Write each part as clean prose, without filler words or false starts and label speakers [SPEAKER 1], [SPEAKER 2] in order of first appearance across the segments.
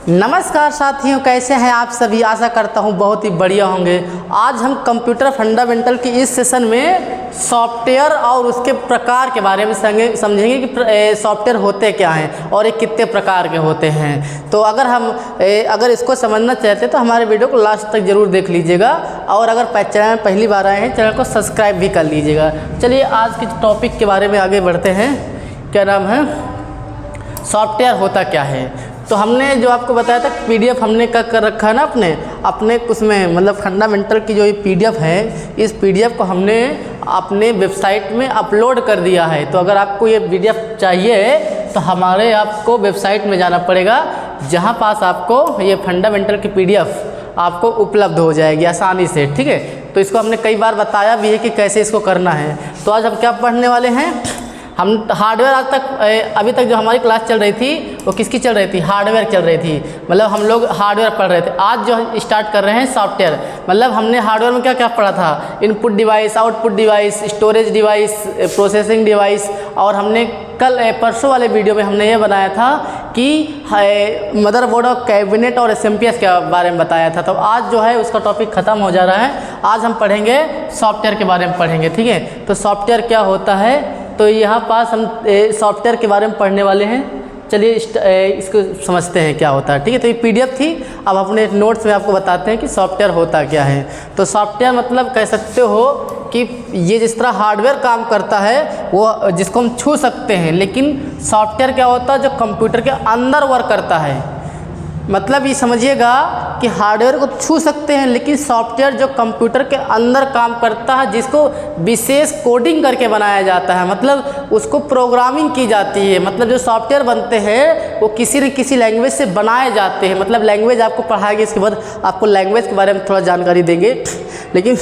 [SPEAKER 1] नमस्कार साथियों, कैसे हैं आप सभी। आशा करता हूं बहुत ही बढ़िया होंगे। आज हम कंप्यूटर फंडामेंटल की इस सेशन में सॉफ्टवेयर और उसके प्रकार के बारे में समझेंगे कि सॉफ्टवेयर होते क्या हैं और ये कितने प्रकार के होते हैं। तो अगर इसको समझना चाहते हैं तो हमारे वीडियो को लास्ट तक ज़रूर देख लीजिएगा और अगर चैनल में पहली बार आए हैं चैनल को सब्सक्राइब भी कर लीजिएगा। चलिए आज के टॉपिक के बारे में आगे बढ़ते हैं। क्या नाम है, सॉफ्टवेयर होता क्या है। तो हमने जो आपको बताया था पीडीएफ हमने क्या कर रखा है ना अपने उसमें मतलब फंडामेंटल की जो ये पीडीएफ है, इस पीडीएफ को हमने अपने वेबसाइट में अपलोड कर दिया है। तो अगर आपको ये पीडीएफ चाहिए तो आपको वेबसाइट में जाना पड़ेगा, जहाँ पास आपको ये फंडामेंटल की पीडीएफ आपको उपलब्ध हो जाएगी आसानी से। ठीक है, तो इसको हमने कई बार बताया भी है कि कैसे इसको करना है। तो आज हम क्या पढ़ने वाले हैं, हम हार्डवेयर आज तक अभी तक जो हमारी क्लास चल रही थी वो किसकी चल रही थी, हार्डवेयर चल रही थी। मतलब हम लोग हार्डवेयर पढ़ रहे थे। आज जो स्टार्ट कर रहे हैं सॉफ्टवेयर। मतलब हमने हार्डवेयर में क्या क्या पढ़ा था, input device, output device, storage device, processing device. और हमने परसों वाले वीडियो में हमने ये बनाया था कि मदरबोर्ड और कैबिनेट और एसएमपीएस के बारे में बताया था। तो आज जो है उसका टॉपिक ख़त्म हो जा रहा है। आज हम पढ़ेंगे सॉफ्टवेयर के बारे में पढ़ेंगे। ठीक है, तो सॉफ्टवेयर क्या होता है, तो यहाँ पास हम सॉफ्टवेयर के बारे में पढ़ने वाले हैं। चलिए इसको समझते हैं क्या होता है। ठीक है, तो ये पीडीएफ थी। अब अपने नोट्स में आपको बताते हैं कि सॉफ्टवेयर होता क्या है। तो सॉफ्टवेयर मतलब कह सकते हो कि ये जिस तरह हार्डवेयर काम करता है वो जिसको हम छू सकते हैं, लेकिन सॉफ्टवेयर क्या होता है जो कंप्यूटर के अंदर वर्क करता है। मतलब ये समझिएगा कि हार्डवेयर को छू सकते हैं लेकिन सॉफ्टवेयर जो कंप्यूटर के अंदर काम करता है, जिसको विशेष कोडिंग करके बनाया जाता है, मतलब उसको प्रोग्रामिंग की जाती है। मतलब जो सॉफ्टवेयर बनते हैं वो किसी न किसी लैंग्वेज से बनाए जाते हैं। मतलब लैंग्वेज आपको पढ़ाएंगे, इसके बाद आपको लैंग्वेज के बारे में थोड़ा जानकारी देंगे। लेकिन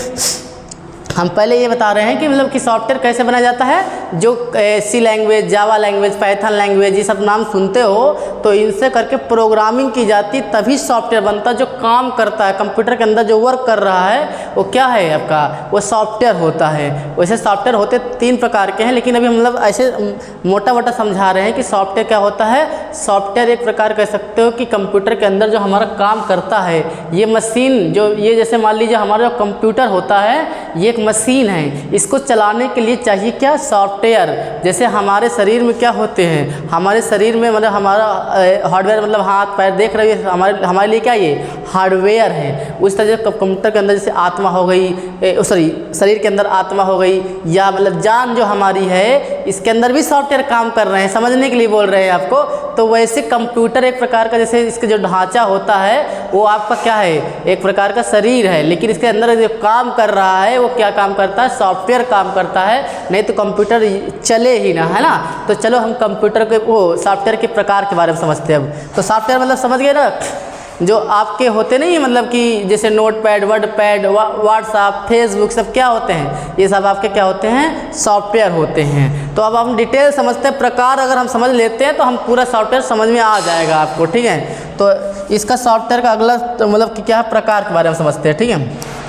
[SPEAKER 1] हम पहले ये बता रहे हैं कि मतलब कि सॉफ्टवेयर कैसे बनाया जाता है। जो C language, Java language, Python language, ये सब नाम सुनते हो तो इनसे करके प्रोग्रामिंग की जाती, तभी सॉफ्टवेयर बनता है। जो काम करता है कंप्यूटर के अंदर, जो वर्क कर रहा है वो क्या है आपका, वो सॉफ्टवेयर होता है। वैसे सॉफ्टवेयर होते 3 प्रकार के हैं, लेकिन अभी मतलब ऐसे मोटा मोटा समझा रहे हैं कि सॉफ्टवेयर क्या होता है। सॉफ्टवेयर एक प्रकार कह सकते हो कि कंप्यूटर के अंदर जो हमारा काम करता है, ये मशीन जो ये जैसे मान लीजिए हमारा जो कंप्यूटर होता है ये एक मशीन है। इसको चलाने के लिए चाहिए क्या, सॉफ्टवेयर। जैसे हमारे शरीर में क्या होते हैं, हमारे शरीर में मतलब हमारा हार्डवेयर मतलब हाथ पैर देख रहे हैं, हमारे लिए क्या ये हार्डवेयर है। उस तरह से कंप्यूटर के अंदर जैसे आत्मा हो गई, शरीर के अंदर आत्मा हो गई, या मतलब जान जो हमारी है इसके अंदर भी सॉफ्टवेयर काम कर रहे हैं। समझने के लिए बोल रहे हैं आपको। तो वैसे कंप्यूटर एक प्रकार का, जैसे इसका जो ढांचा होता है वो आपका क्या है, एक प्रकार का शरीर है, लेकिन इसके अंदर जो काम कर रहा है वो क्या काम करता है, सॉफ्टवेयर काम करता है। नहीं तो कंप्यूटर चले ही ना, है ना। तो चलो हम कंप्यूटर के सॉफ्टवेयर के प्रकार के बारे में समझते हैं अब। तो सॉफ्टवेयर मतलब समझ गए ना, जो आपके होते नहीं, मतलब कि जैसे नोटपैड, वर्डपैड, व्हाट्सएप, फेसबुक, सब क्या होते हैं, ये सब आपके क्या होते हैं, सॉफ्टवेयर होते हैं। तो अब हम डिटेल समझते हैं। प्रकार अगर हम समझ लेते हैं तो हम पूरा सॉफ्टवेयर समझ में आ जाएगा आपको। ठीक है, तो इसका सॉफ्टवेयर का अगला तो मतलब कि क्या प्रकार के बारे में समझते हैं। ठीक है,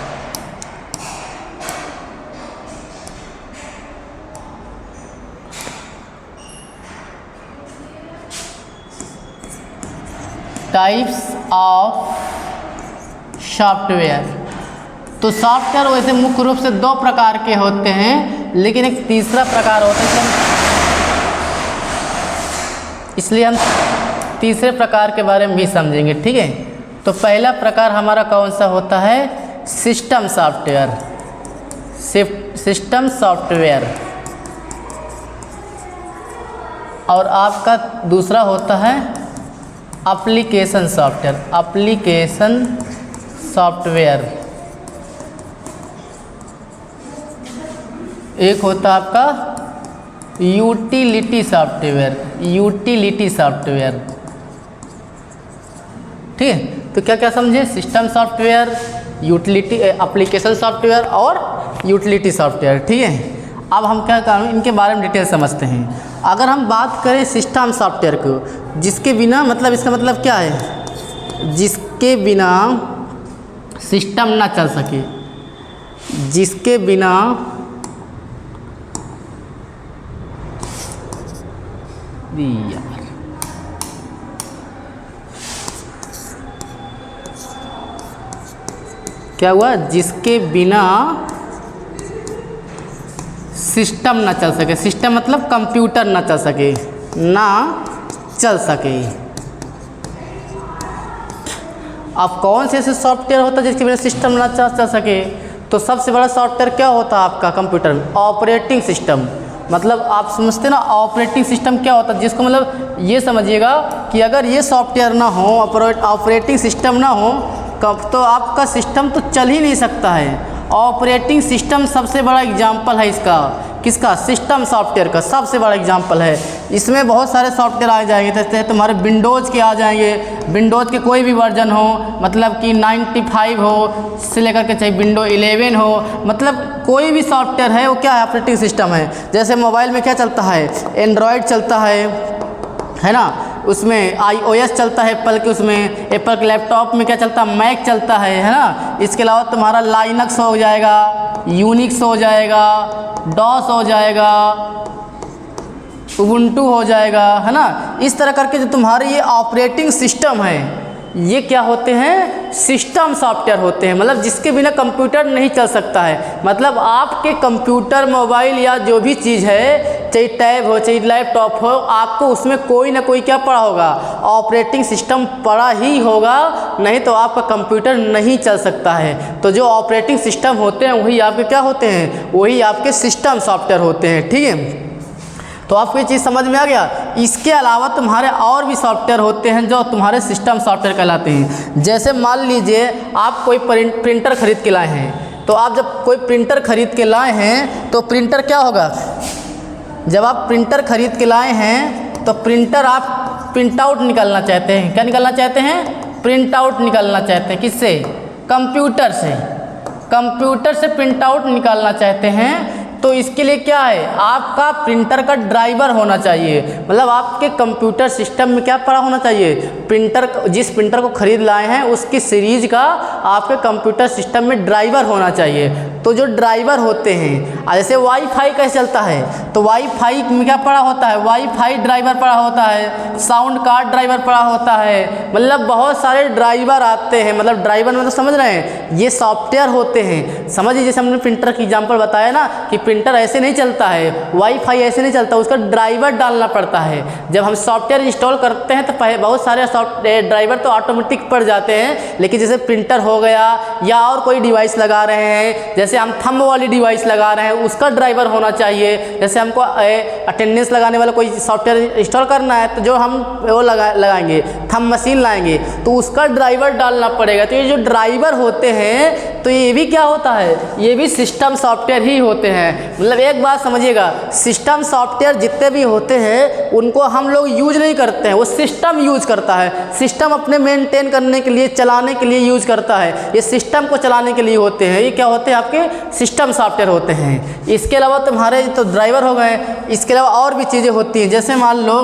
[SPEAKER 1] टाइप्स ऑफ सॉफ्टवेयर। तो सॉफ्टवेयर वैसे मुख्य रूप से 2 प्रकार के होते हैं, लेकिन एक तीसरा प्रकार होता है, इसलिए हम तीसरे प्रकार के बारे में भी समझेंगे। ठीक है, तो पहला प्रकार हमारा कौन सा होता है, सिस्टम सॉफ्टवेयर। System software. और आपका दूसरा होता है एप्लीकेशन सॉफ्टवेयर। Application software. एक होता है आपका यूटिलिटी सॉफ्टवेयर। Utility software. ठीक है, तो क्या क्या समझे, system software, utility, application software और यूटिलिटी सॉफ्टवेयर। ठीक है, अब हम क्या करें, इनके बारे में डिटेल समझते हैं। अगर हम बात करें सिस्टम सॉफ्टवेयर को, जिसके बिना मतलब इसका मतलब क्या है, जिसके बिना सिस्टम ना चल सके, जिसके बिना क्या हुआ, जिसके बिना सिस्टम ना चल सके। सिस्टम मतलब कंप्यूटर ना चल सके, ना चल सके। अब कौन से ऐसे सॉफ्टवेयर होता है जिसके बिना सिस्टम ना चल सके? तो सबसे बड़ा सॉफ्टवेयर क्या होता है आपका कंप्यूटर में? Operating system. मतलब आप समझते ना ऑपरेटिंग सिस्टम क्या होता है, जिसको मतलब ये समझिएगा कि अगर ये सॉफ्टवेयर ना हो, ऑपरेटिंग सिस्टम ना हो, तो आपका सिस्टम तो चल ही नहीं सकता है। ऑपरेटिंग सिस्टम सबसे बड़ा एग्जाम्पल है इसका। किसका? सिस्टम सॉफ्टवेयर का सबसे बड़ा एग्जाम्पल है। इसमें बहुत सारे सॉफ्टवेयर आ जाएंगे, जैसे तुम्हारे विंडोज़ के आ जाएंगे। विंडोज़ के कोई भी वर्जन हो, मतलब कि 95 हो से लेकर के चाहे विंडो 11 हो, मतलब कोई भी सॉफ्टवेयर है वो क्या है? ऑपरेटिंग सिस्टम है। जैसे मोबाइल में क्या चलता है? एंड्रॉयड चलता है ना, उसमें iOS चलता है एप्पल के, उसमें एप्पल के लैपटॉप में क्या चलता है? मैक चलता है ना। इसके अलावा तुम्हारा लाइनक्स हो जाएगा, यूनिक्स हो जाएगा, डॉस हो जाएगा, उबुंटू हो जाएगा, है ना। इस तरह करके जो तुम्हारे ये ऑपरेटिंग सिस्टम है, ये क्या होते हैं? सिस्टम सॉफ्टवेयर होते हैं। मतलब जिसके बिना कंप्यूटर नहीं चल सकता है। मतलब आपके कंप्यूटर, मोबाइल या जो भी चीज़ है, चाहे टैब हो चाहे लैपटॉप हो, आपको उसमें कोई ना कोई क्या पड़ा होगा? ऑपरेटिंग सिस्टम पड़ा ही होगा, नहीं तो आपका कंप्यूटर नहीं चल सकता है। तो जो ऑपरेटिंग सिस्टम होते हैं वही आपके क्या होते हैं? वही आपके सिस्टम सॉफ्टवेयर होते हैं। ठीक है, तो आपको ये चीज़ समझ में आ गया। इसके अलावा तुम्हारे और भी सॉफ्टवेयर होते हैं जो तुम्हारे सिस्टम सॉफ्टवेयर कहलाते हैं। जैसे मान लीजिए आप कोई प्रिंटर खरीद के लाए हैं, तो आप जब कोई प्रिंटर खरीद के लाए हैं तो प्रिंटर क्या होगा? जब आप प्रिंटर खरीद के लाए हैं तो प्रिंटर आप प्रिंट आउट निकालना चाहते हैं। क्या निकालना चाहते हैं? प्रिंट आउट निकालना चाहते हैं। किससे? कंप्यूटर से। कंप्यूटर से प्रिंट आउट निकालना चाहते हैं। तो इसके लिए क्या है? आपका प्रिंटर का ड्राइवर होना चाहिए। मतलब आपके कंप्यूटर सिस्टम में क्या पड़ा होना चाहिए? प्रिंटर, जिस प्रिंटर को खरीद लाए हैं उसकी सीरीज का आपके कंप्यूटर सिस्टम में ड्राइवर होना चाहिए। तो जो ड्राइवर होते हैं, जैसे वाईफाई कैसे चलता है, तो वाईफाई में क्या पड़ा होता है? वाईफाई ड्राइवर पड़ा होता है, साउंड कार्ड ड्राइवर पड़ा होता है। मतलब बहुत सारे ड्राइवर आते हैं। मतलब ड्राइवर में तो समझ रहे हैं, ये सॉफ्टवेयर होते हैं। समझिए, जैसे हमने प्रिंटर की एग्जांपल बताया ना कि प्रिंटर ऐसे नहीं चलता है, वाईफाई ऐसे नहीं चलता, उसका ड्राइवर डालना पड़ता है। जब हम सॉफ्टवेयर इंस्टॉल करते हैं तो बहुत सारे सॉफ्टवेयर ड्राइवर तो ऑटोमेटिक पड़ जाते हैं, लेकिन जैसे प्रिंटर हो गया या और कोई डिवाइस लगा रहे हैं, जैसे हम थंब वाली डिवाइस लगा रहे हैं, उसका ड्राइवर होना चाहिए। जैसे हमको अटेंडेंस लगाने वाला कोई सॉफ्टवेयर इंस्टॉल करना है, तो जो हम वो लगाएंगे, थंब मशीन लाएंगे, तो उसका ड्राइवर डालना पड़ेगा। तो ये जो ड्राइवर होते हैं, तो ये भी क्या होता है? ये भी सिस्टम सॉफ्टवेयर ही होते हैं। मतलब एक बात समझिएगा, सिस्टम सॉफ्टवेयर जितने भी होते हैं उनको हम लोग यूज नहीं करते हैं, वो सिस्टम यूज करता है। सिस्टम अपने मेंटेन करने के लिए, चलाने के लिए यूज करता है। ये सिस्टम को चलाने के लिए होते हैं। ये क्या होते हैं? आपके सिस्टम सॉफ्टवेयर होते हैं। इसके अलावा तुम्हारे तो ड्राइवर हो गए, इसके अलावा और भी चीज़ें होती हैं। जैसे मान लो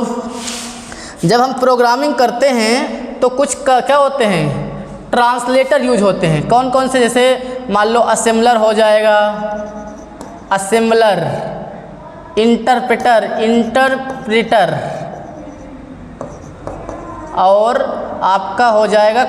[SPEAKER 1] जब हम प्रोग्रामिंग करते हैं तो कुछ क्या होते हैं? ट्रांसलेटर यूज होते हैं। कौन कौन से? जैसे मान लो असेंबलर हो जाएगा, असेंबलर, इंटरप्रेटर और आपका हो जाएगा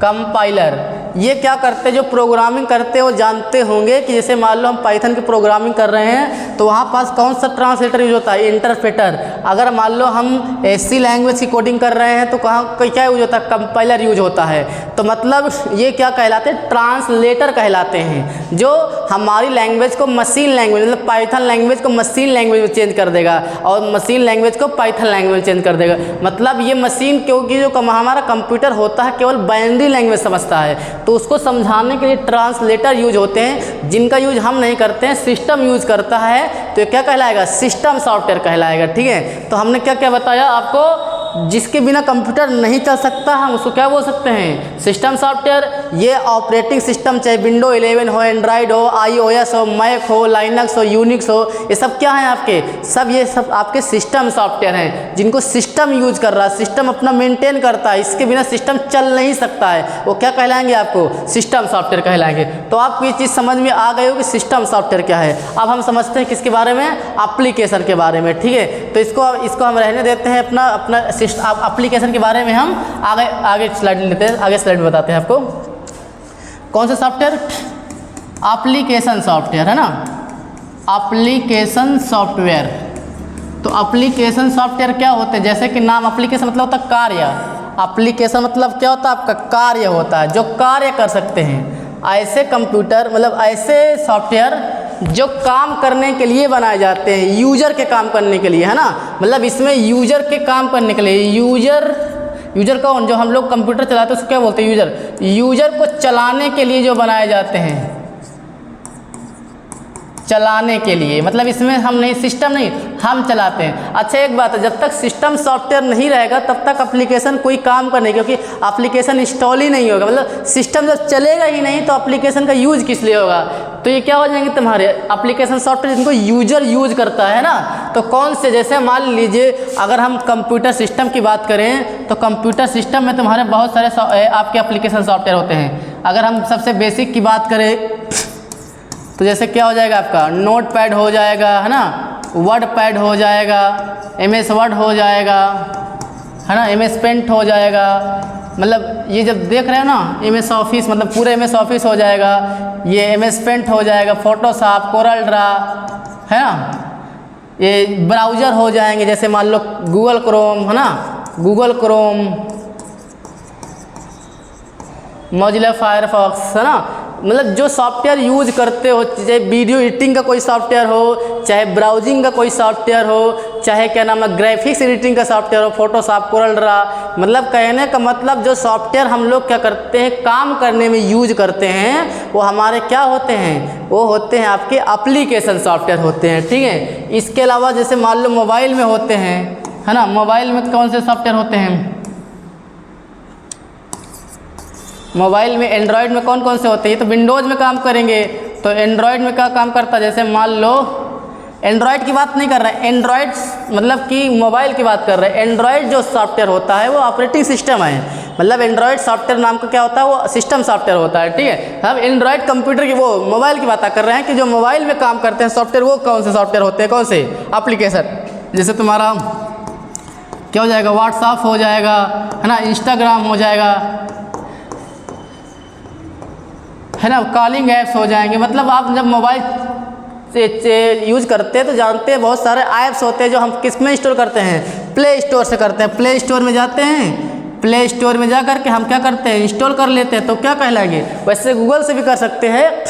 [SPEAKER 1] कंपाइलर। ये क्या करते हैं? जो प्रोग्रामिंग करते हैं वो जानते होंगे कि जैसे मान लो हम पाइथन की प्रोग्रामिंग कर रहे हैं तो वहाँ पास कौन सा ट्रांसलेटर यूज होता है? इंटरप्रेटर। अगर मान लो हम सी लैंग्वेज की कोडिंग कर रहे हैं तो कहाँ क्या यूज होता है? कंपाइलर यूज होता है। तो मतलब ये क्या कहलाते हैं? ट्रांसलेटर कहलाते हैं, जो हमारी लैंग्वेज को मशीन लैंग्वेज, मतलब पाइथन लैंग्वेज को मशीन लैंग्वेज में चेंज कर देगा और मशीन लैंग्वेज को पाइथन लैंग्वेज में चेंज कर देगा। मतलब ये मशीन, क्योंकि जो हमारा कंप्यूटर होता है केवल बाइनरी लैंग्वेज समझता है, तो उसको समझाने के लिए ट्रांसलेटर यूज होते हैं, जिनका यूज हम नहीं करते हैं, सिस्टम यूज करता है। तो ये क्या कहलाएगा? सिस्टम सॉफ्टवेयर कहलाएगा। ठीक है, तो हमने क्या क्या बताया आपको? जिसके बिना कंप्यूटर नहीं चल सकता, हम उसको क्या बोल सकते हैं? System software. ये ऑपरेटिंग सिस्टम चाहे विंडो 11 हो, एंड्रॉयड हो, iOS हो, मैक हो, लाइनक्स हो, यूनिक्स हो, ये सब क्या है आपके, ये सब आपके सिस्टम सॉफ्टवेयर हैं जिनको सिस्टम यूज कर रहा है, सिस्टम अपना मेंटेन करता है, इसके बिना सिस्टम चल नहीं सकता है, वो क्या कहलाएंगे आपको, सिस्टम सॉफ्टवेयर कहलाएंगे। तो आपको ये चीज़ समझ में आ गई हो कि सिस्टम सॉफ्टवेयर क्या है। अब हम समझते हैं किसके बारे में, एप्लीकेशन के बारे में, ठीक है। तो इसको हम रहने देते हैं, अपना एप्लीकेशन के बारे में हम आगे स्लाइड लेते हैं, आगे स्लाइड में बताते हैं आपको कौन सा सॉफ्टवेयर, एप्लीकेशन सॉफ्टवेयर है ना, एप्लीकेशन सॉफ्टवेयर। तो एप्लीकेशन सॉफ्टवेयर क्या होते हैं, जैसे कि नाम एप्लीकेशन मतलब होता है कार्य, एप्लीकेशन मतलब क्या होता है आपका, कार्य होता है, जो कार्य कर सकते हैं। ऐसे कंप्यूटर मतलब ऐसे सॉफ्टवेयर जो काम करने के लिए बनाए जाते हैं, यूजर के काम करने के लिए, है ना, मतलब इसमें यूजर के काम करने के लिए, यूजर कौन, जो हम लोग कंप्यूटर चलाते हैं उसको क्या बोलते हैं, यूजर को चलाने के लिए जो बनाए जाते हैं, चलाने के लिए, मतलब इसमें हम नहीं, सिस्टम नहीं, हम चलाते हैं। अच्छा एक बात है, जब तक सिस्टम सॉफ्टवेयर नहीं रहेगा तब तक एप्लीकेशन कोई काम का नहीं, क्योंकि एप्लीकेशन इंस्टॉल ही नहीं होगा, मतलब सिस्टम जब चलेगा ही नहीं तो एप्लीकेशन का यूज किस लिए होगा। तो ये क्या हो जाएंगे तुम्हारे एप्लीकेशन सॉफ्टवेयर जिनको यूजर यूज करता है ना। तो कौन से, जैसे मान लीजिए अगर हम कंप्यूटर सिस्टम की बात करें तो कंप्यूटर सिस्टम में तुम्हारे बहुत सारे आपके एप्लीकेशन सॉफ्टवेयर होते हैं। अगर हम सबसे बेसिक की बात करें तो जैसे क्या हो जाएगा आपका, नोट पैड हो जाएगा, है ना, वर्ड पैड हो जाएगा, MS वर्ड हो जाएगा, है ना, MS पेंट हो जाएगा, मतलब ये जब देख रहे हो ना MS ऑफिस, मतलब पूरे MS ऑफिस हो जाएगा, ये MS पेंट हो जाएगा, फोटोशॉप, कोरल ड्रा, है ना, ये ब्राउज़र हो जाएंगे, जैसे मान लो गूगल क्रोम, है ना, गूगल क्रोम, मोजिला फायरफॉक्स, है ना, मतलब जो सॉफ्टवेयर यूज करते हो, चाहे वीडियो एडिटिंग का कोई सॉफ्टवेयर हो, चाहे ब्राउजिंग का कोई सॉफ्टवेयर हो, चाहे क्या नाम है ग्राफिक्स एडिटिंग का सॉफ्टवेयर हो, फोटोशॉप, कोरल ड्रा, मतलब कहने का मतलब जो सॉफ्टवेयर हम लोग क्या करते हैं, काम करने में यूज करते हैं, वो हमारे क्या होते हैं, वो होते हैं आपके एप्लीकेशन सॉफ्टवेयर होते हैं, ठीक है। इसके अलावा जैसे मान लो मोबाइल में होते हैं, है ना, मोबाइल में कौन से सॉफ्टवेयर होते हैं, मोबाइल में एंड्रॉयड में कौन कौन से होते हैं, तो विंडोज़ में काम करेंगे। तो एंड्रॉयड में क्या काम करता है, जैसे मान लो एंड्रॉयड की बात नहीं कर रहे हैं, एंड्रॉयड मतलब कि मोबाइल की बात कर रहे हैं। एंड्रॉयड जो सॉफ्टवेयर होता है वो ऑपरेटिंग सिस्टम है, मतलब एंड्रॉयड सॉफ्टवेयर नाम का क्या होता है, वो सिस्टम सॉफ्टवेयर होता है, ठीक है। हम एंड्रॉयड कंप्यूटर की, वो मोबाइल की बात कर रहे हैं कि जो मोबाइल में काम करते हैं सॉफ्टवेयर, वो कौन से सॉफ्टवेयर होते हैं, कौन से एप्लीकेशन, जैसे तुम्हारा क्या हो जाएगा, व्हाट्सएप हो जाएगा, है ना, इंस्टाग्राम हो जाएगा, है ना, कॉलिंग ऐप्स हो जाएंगे। मतलब आप जब मोबाइल से यूज करते हैं तो जानते हैं बहुत सारे ऐप्स होते हैं जो हम किस में इंस्टॉल करते हैं, प्ले स्टोर से करते हैं। प्ले स्टोर में जाते हैं, प्ले स्टोर में जा कर के हम क्या करते हैं, इंस्टॉल कर लेते हैं, तो क्या कहलाएंगे। वैसे गूगल से भी कर सकते हैं,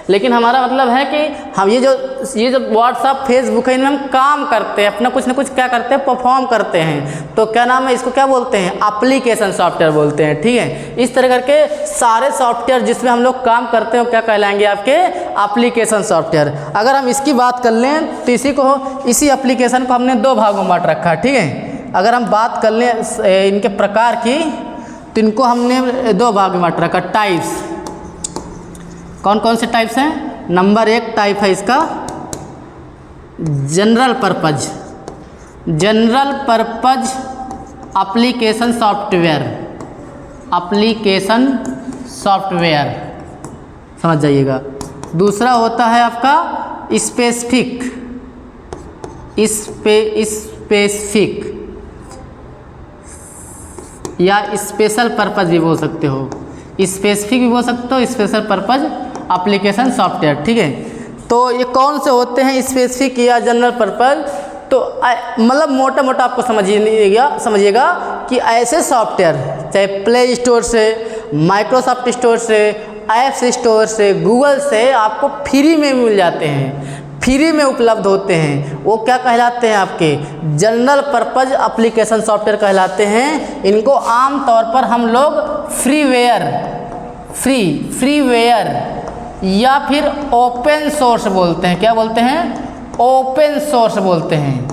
[SPEAKER 1] लेकिन हमारा मतलब है कि हम ये जो व्हाट्सअप, फेसबुक है, इनमें हम काम करते हैं, अपना कुछ ना कुछ क्या करते हैं, परफॉर्म करते हैं। तो क्या नाम है, इसको क्या बोलते हैं, एप्लीकेशन सॉफ्टवेयर बोलते हैं, ठीक है। इस तरह करके सारे सॉफ्टवेयर जिसमें हम लोग काम करते हैं वो क्या कहलाएंगे, आपके एप्लीकेशन सॉफ्टवेयर। अगर हम इसकी बात कर लें तो इसी एप्लीकेशन को हमने दो भागों में बांट रखा है, ठीक है। अगर हम बात कर लें इनके प्रकार की तो इनको हमने दो भाग में बांट रखा, टाइप्स। कौन कौन से टाइप्स हैं, नंबर 1 टाइप है इसका general purpose, general purpose application software, application software समझ जाइएगा। दूसरा होता है आपका स्पेसिफिक, स्पेसिफिक या स्पेशल पर्पज भी बोल सकते हो, स्पेसिफिक भी बोल सकते हो, स्पेशल पर्पज एप्लीकेशन सॉफ्टवेयर, ठीक है। तो ये कौन से होते हैं, स्पेसिफिक या जनरल पर्पज, तो मतलब मोटा मोटा आपको समझिएगा कि ऐसे सॉफ्टवेयर चाहे प्ले स्टोर से, माइक्रोसॉफ्ट स्टोर से, ऐप्स स्टोर से, गूगल से आपको फ्री में मिल जाते हैं, फ्री में उपलब्ध होते हैं, वो क्या कहलाते हैं, आपके जनरल पर्पज एप्लीकेशन सॉफ्टवेयर कहलाते हैं। इनको आम तौर पर हम लोग फ्रीवेयर या फिर ओपन सोर्स बोलते हैं। क्या बोलते हैं, ओपन सोर्स बोलते हैं,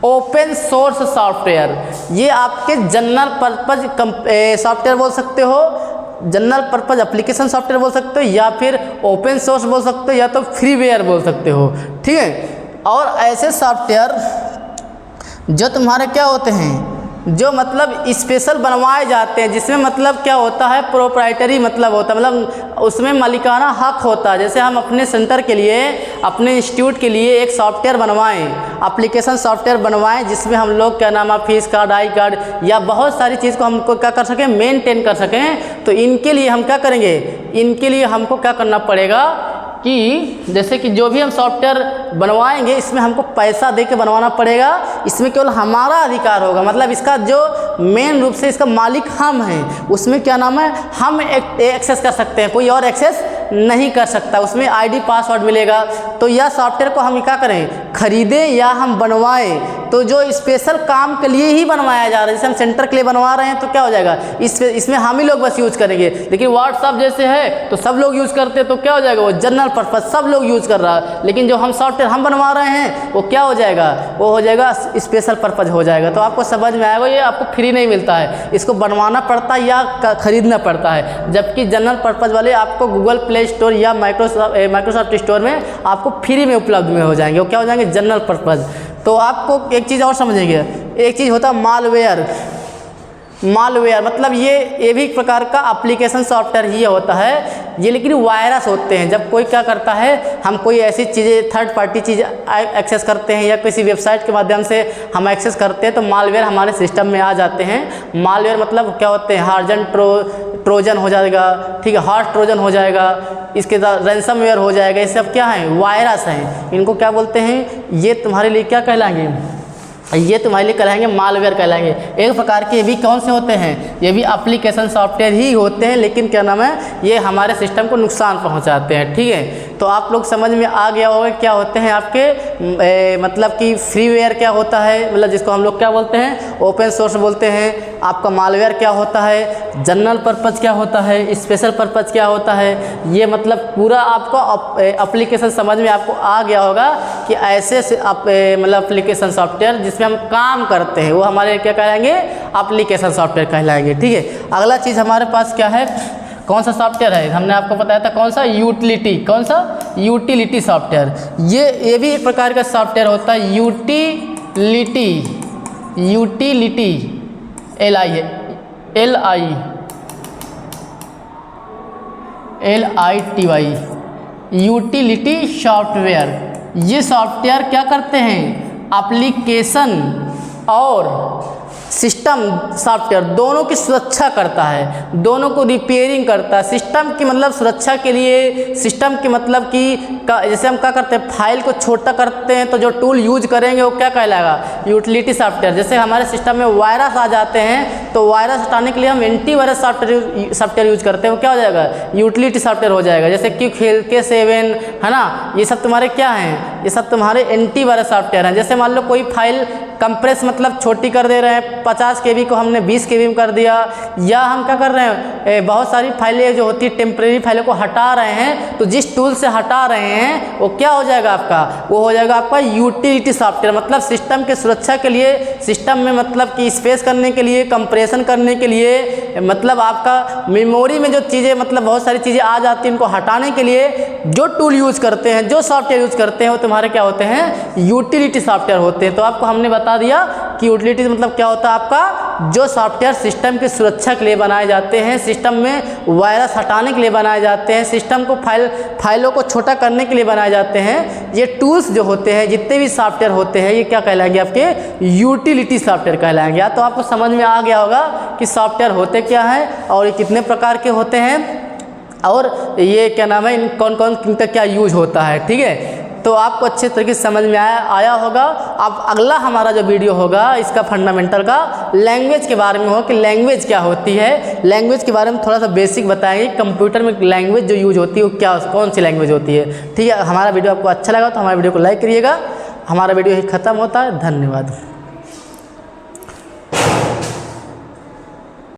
[SPEAKER 1] ओपन सोर्स सॉफ्टवेयर। ये आपके जनरल पर्पज सॉफ्टवेयर बोल सकते हो, जनरल पर्पज़ एप्लीकेशन सॉफ्टवेयर बोल सकते हो, या फिर ओपन सोर्स बोल सकते हो, या तो फ्रीवेयर बोल सकते हो, ठीक है। और ऐसे सॉफ्टवेयर जो तुम्हारे क्या होते हैं, जो मतलब स्पेशल बनवाए जाते हैं, जिसमें मतलब क्या होता है, प्रोप्राइटरी मतलब होता है, मतलब उसमें मालिकाना हक होता है। जैसे हम अपने सेंटर के लिए, अपने इंस्टीट्यूट के लिए एक सॉफ्टवेयर बनवाएं, एप्लीकेशन सॉफ्टवेयर बनवाएं, जिसमें हम लोग क्या नाम है, फीस कार्ड, आई कार्ड या बहुत सारी चीज़ को हमको क्या कर सकें, मेनटेन कर सकें। तो इनके लिए हम क्या करेंगे, इनके लिए हमको क्या करना पड़ेगा कि जैसे कि जो भी हम सॉफ्टवेयर बनवाएंगे, इसमें हमको पैसा दे के बनवाना पड़ेगा। इसमें केवल हमारा अधिकार होगा, मतलब इसका जो मेन रूप से इसका मालिक हम हैं। उसमें क्या नाम है, हम एक्सेस कर सकते हैं, कोई और एक्सेस नहीं कर सकता। उसमें आईडी पासवर्ड मिलेगा। तो यह सॉफ्टवेयर को हम क्या करें, खरीदें या हम बनवाएं, तो जो स्पेशल काम के लिए ही बनवाया जा रहा है, जैसे हम सेंटर के लिए बनवा रहे हैं, तो क्या हो जाएगा, इसमें हम ही लोग बस यूज़ करेंगे। लेकिन व्हाट्सअप जैसे है तो सब लोग यूज़ करते हैं, तो क्या हो जाएगा, वो जनरल पर्पज़ सब लोग यूज़ कर रहा है। लेकिन जो हम सॉफ्टवेयर हम बनवा रहे हैं, वो क्या हो जाएगा, वो हो जाएगा स्पेशल पर्पज़ हो जाएगा। तो आपको समझ में आएगा, ये आपको फ्री नहीं मिलता है, इसको बनवाना पड़ता है या खरीदना पड़ता है। जबकि जनरल पर्पज़ वाले आपको गूगल प्ले स्टोर या माइक्रोसॉफ्ट स्टोर में आपको फ्री में उपलब्ध में हो जाएंगे। वो क्या हो जाएंगे, जनरल पर्पज़। तो आपको एक चीज़ और समझेंगे, एक चीज़ होता है मालवेयर। मालवेयर मतलब ये भी एक प्रकार का एप्लीकेशन सॉफ्टवेयर ही होता है ये, लेकिन वायरस होते हैं। जब कोई क्या करता है, हम कोई ऐसी चीज़ें थर्ड पार्टी चीज़ एक्सेस करते हैं या किसी वेबसाइट के माध्यम से हम एक्सेस करते हैं, तो मालवेयर हमारे सिस्टम में आ जाते हैं। मालवेयर मतलब क्या होते हैं, हार्जन ट्रोजन हो जाएगा, ठीक है, हार्ट ट्रोजन हो जाएगा, इसके साथ रैंसमवेयर हो जाएगा। ये सब क्या है, वायरस हैं। इनको क्या बोलते हैं, ये तुम्हारे लिए क्या कहलाएंगे, ये तुम्हारे लिए कहलाएंगे मालवेयर कहलाएंगे। एक प्रकार के ये भी कौन से होते हैं, ये भी एप्लीकेशन सॉफ्टवेयर ही होते हैं, लेकिन क्या नाम है, ये हमारे सिस्टम को नुकसान पहुंचाते हैं, ठीक है। तो आप लोग समझ में आ गया होगा क्या होते हैं आपके मतलब कि फ्रीवेयर क्या होता है, मतलब जिसको हम लोग क्या बोलते हैं, ओपन सोर्स बोलते हैं। आपका मालवेयर क्या होता है, जनरल पर्पज़ क्या होता है, स्पेशल पर्पज़ क्या होता है। ये मतलब पूरा आपको एप्लीकेशन समझ में आपको आ गया होगा कि ऐसे मतलब एप्लीकेशन सॉफ्टवेयर जिसमें हम काम करते हैं, वो हमारे क्या कहलाएंगे, एप्लीकेशन सॉफ्टवेयर कहलाएंगे, ठीक है। अगला चीज़ हमारे पास क्या है, कौन सा सॉफ्टवेयर है, हमने आपको बताया था कौन सा, यूटिलिटी। कौन सा, यूटिलिटी सॉफ्टवेयर। ये भी एक प्रकार का सॉफ्टवेयर होता है, यूटिलिटी। LITY utility software. ये सॉफ्टवेयर क्या करते हैं, एप्लीकेशन और सिस्टम सॉफ्टवेयर दोनों की सुरक्षा करता है, दोनों को रिपेयरिंग करता है। सिस्टम की मतलब सुरक्षा के लिए, सिस्टम की मतलब कि जैसे हम क्या करते हैं, फाइल को छोटा करते हैं, तो जो टूल यूज करेंगे वो क्या कहलाएगा, यूटिलिटी सॉफ्टवेयर। जैसे हमारे सिस्टम में वायरस आ जाते हैं, तो वायरस हटाने के लिए हम एंटीवायरस सॉफ्टवेयर यूज करते हैं, वो क्या हो जाएगा, यूटिलिटी सॉफ्टवेयर हो जाएगा। जैसे K7 है ना, ये सब तुम्हारे क्या हैं, ये सब तुम्हारे एंटीवायरस सॉफ्टवेयर हैं। जैसे मान लो कोई फाइल कंप्रेस मतलब छोटी कर दे रहे हैं, 50 KB को हमने 20 KB में कर दिया, या हम क्या कर रहे हैं, बहुत सारी फाइलें जो होती है टेम्परेरी फाइलों को हटा रहे हैं, तो जिस टूल से हटा रहे हैं वो क्या हो जाएगा आपका, वो हो जाएगा आपका यूटिलिटी सॉफ्टवेयर। मतलब सिस्टम के सुरक्षा के लिए, सिस्टम में मतलब कि स्पेस करने के लिए, कंप्रेशन करने के लिए, मतलब आपका मेमोरी में जो चीज़ें मतलब बहुत सारी चीज़ें आ जाती हैं, उनको हटाने के लिए जो टूल यूज़ करते हैं, जो सॉफ्टवेयर यूज़ करते हैं, वो तुम्हारे क्या होते हैं, यूटिलिटी सॉफ्टवेयर होते हैं। तो आपको हमने बता दिया कि यूटिलिटी मतलब क्या होता है आपका, जो सॉफ्टवेयर सिस्टम की सुरक्षा के लिए बनाए जाते हैं, सिस्टम में वायरस हटाने के लिए बनाए जाते हैं, सिस्टम को फाइलों को छोटा करने के लिए बनाए जाते हैं। ये टूल्स जो होते हैं, जितने भी सॉफ्टवेयर होते हैं, ये क्या कहलाएंगे, आपके यूटिलिटी सॉफ्टवेयर कहलाएंगे। या तो आपको समझ में आ गया होगा कि सॉफ्टवेयर होते क्या हैं और ये कितने प्रकार के होते हैं, और ये क्या नाम है, इन कौन कौन इनका क्या यूज होता है, ठीक है। तो आपको अच्छे तरीके से समझ में आया होगा। अब अगला हमारा जो वीडियो होगा इसका फंडामेंटल का लैंग्वेज के बारे में हो, कि लैंग्वेज क्या होती है। लैंग्वेज के बारे में थोड़ा सा बेसिक बताएंगे, कंप्यूटर में लैंग्वेज जो यूज होती है वो क्या, कौन सी लैंग्वेज होती है, ठीक है। हमारा वीडियो आपको अच्छा लगा तो हमारे वीडियो को लाइक करिएगा। हमारा वीडियो ही खत्म होता है, धन्यवाद।